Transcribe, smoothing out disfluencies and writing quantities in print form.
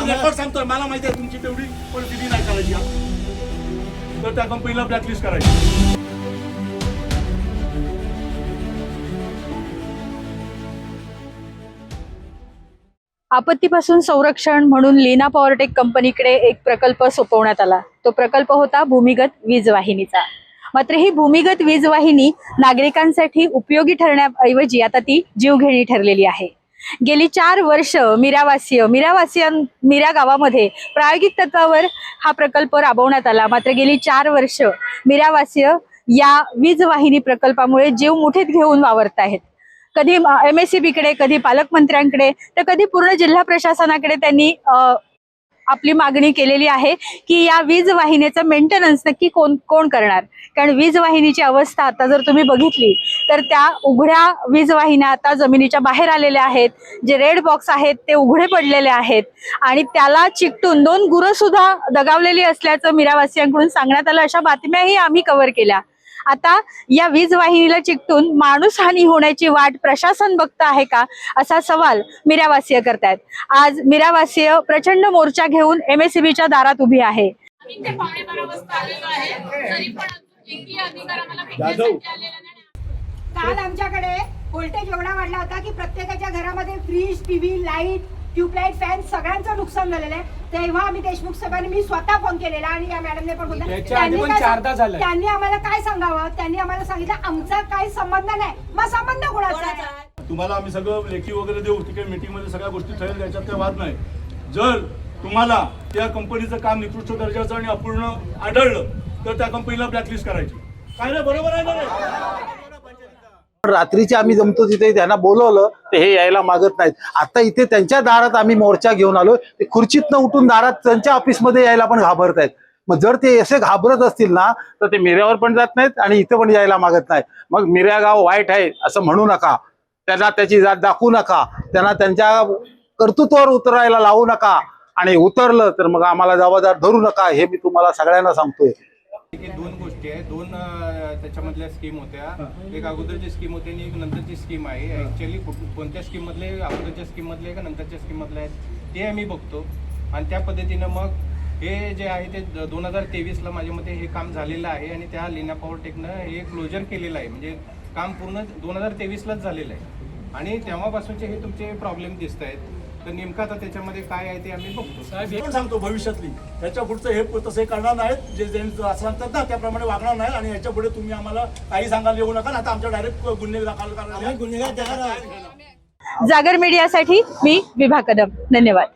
Record सांगतोय, मला माहिती आहे तुमची तेवढी परिस्थिती नाही करायची, तर त्या कंपनीला ब्लॅकलिस्ट करायची. आपत्तीपासून संरक्षण म्हणून लीना पॉवरटेक कंपनीकडे एक प्रकल्प सोपवण्यात आला. तो प्रकल्प होता भूमिगत वीज वाहिनीचा. मात्र ही भूमिगत वीज वाहिनी नागरिकांसाठी उपयोगी ठरण्याऐवजी आता ती जीवघेणी ठरलेली आहे. गेली 4 वर्ष मीरा गावामध्ये प्रायोगिक तत्वावर हा प्रकल्प राबवण्यात आला. मात्र गेली 4 वर्ष मीरावासीय या वीज वाहिनी प्रकल्पामुळे जीव मुठीत घेऊन वावरत आहेत. कधी MSCB कडे, कधी पालकमंत्र्यांकडे, तर कधी पूर्ण जिल्हा प्रशासनाकडे त्यांनी आपली मागणी केलेली आहे की या वीज वाहिनीचं मेंटेनन्स नक्की कोण करणार. कारण वीज वाहिनीची अवस्था आता जर तुम्ही बघितली तर त्या उघड्या वीज वाहिन्या आता जमिनीच्या बाहेर आलेल्या आहेत. जे रेड बॉक्स आहेत ते उघडे पडलेले आहेत आणि त्याला चिकटून 2 गुरं सुद्धा दगावलेली असल्याचं मीरावासियांकडून सांगण्यात आलं. अशा बातम्याही आम्ही कव्हर केल्या. आता या वीज वाहिनीला चिकटून माणूसहानी होण्याची वाट प्रशासन बघत आहे का, असा सवाल मीरावासीय करतायत. आज मीरावासीय प्रचंड मोर्चा घेऊन MSCBच्या दारात उभी आहे. काल आमच्याकडे व्होल्टेज एवढा वाढला होता की प्रत्येकाच्या घरामध्ये fridge, TV, light, tubelight, fan सगळ्यांचं नुकसान झालेलं आहे. तेव्हा आम्ही देशमुख साहेबांनी, मी स्वतः फोन केलेला आणि या मॅडमने पण बोलला. त्यांनी आम्हाला काय सांगावं, त्यांनी आम्हाला सांगितलं आमचा काही संबंध नाही. मग संबंध कोणाचा आहे? तुम्हाला आम्ही सगळं लेखी वगैरे देऊ, तिकडे मीटिंग मध्ये सगळ्या गोष्टी ठरेल, त्याच्यात काही वाद नाही. जर तुम्हाला त्या कंपनीचं काम निकृष्ट दर्जाचं आणि अपूर्ण आढळलं तर त्या कंपनीला ब्लॅकलिस्ट करायची. काय रे, बरोबर आहे ना? रात्रीचे आम्ही जमतो तिथे त्यांना बोलवलं ते हे यायला मागत नाहीत. आता इथे त्यांच्या दारात आम्ही मोर्चा घेऊन आलो. ते खुर्चीतनं उठून दारात त्यांच्या ऑफिसमध्ये यायला पण घाबरत आहेत. मग जर ते असे घाबरत असतील ना तर ते मिऱ्यावर पण जात नाहीत आणि इथे पण यायला मागत नाहीत. मग मिऱ्या गाव वाईट आहे असं म्हणू नका, त्यांना त्याची जात दाखवू नका, त्यांना त्यांच्या कर्तृत्वावर उतरायला लावू नका आणि उतरलं तर मग आम्हाला जबाबदार धरू नका. हे मी तुम्हाला सगळ्यांना सांगतोय. 2 गोष्टी आहेत, 2 त्याच्यामधल्या स्कीम होत्या. एक अगोदरची स्कीम होती आणि एक नंतरची स्कीम आहे. ऍक्च्युअली कोणत्या स्कीम मधले, अगोदरच्या स्कीम मधले का नंतरच्या स्कीम मधले आहेत ते आम्ही बघतो आणि त्या पद्धतीनं मग हे जे आहे ते 2023ला माझ्या मते हे काम झालेलं आहे आणि त्या लीना पॉवरटेकनं हे क्लोजर केलेलं आहे. म्हणजे काम पूर्ण 2023लाच झालेलं आहे आणि तेव्हापासूनचे हे तुमचे प्रॉब्लेम दिसत आहेत. तर नेमकं आता त्याच्यामध्ये काय आहे ते आम्ही बघतो. साहेब सांगतो भविष्यातली त्याच्या पुढचं हे तसं करणार नाहीत. जे असं सांगतात ना त्याप्रमाणे वागणार नाही आणि याच्या पुढे तुम्ही आम्हाला काही सांगायला येऊ नका. आता आमच्या डायरेक्ट गुन्हे दाखल करणार. जागर मीडियासाठी मी विभा कदम. धन्यवाद.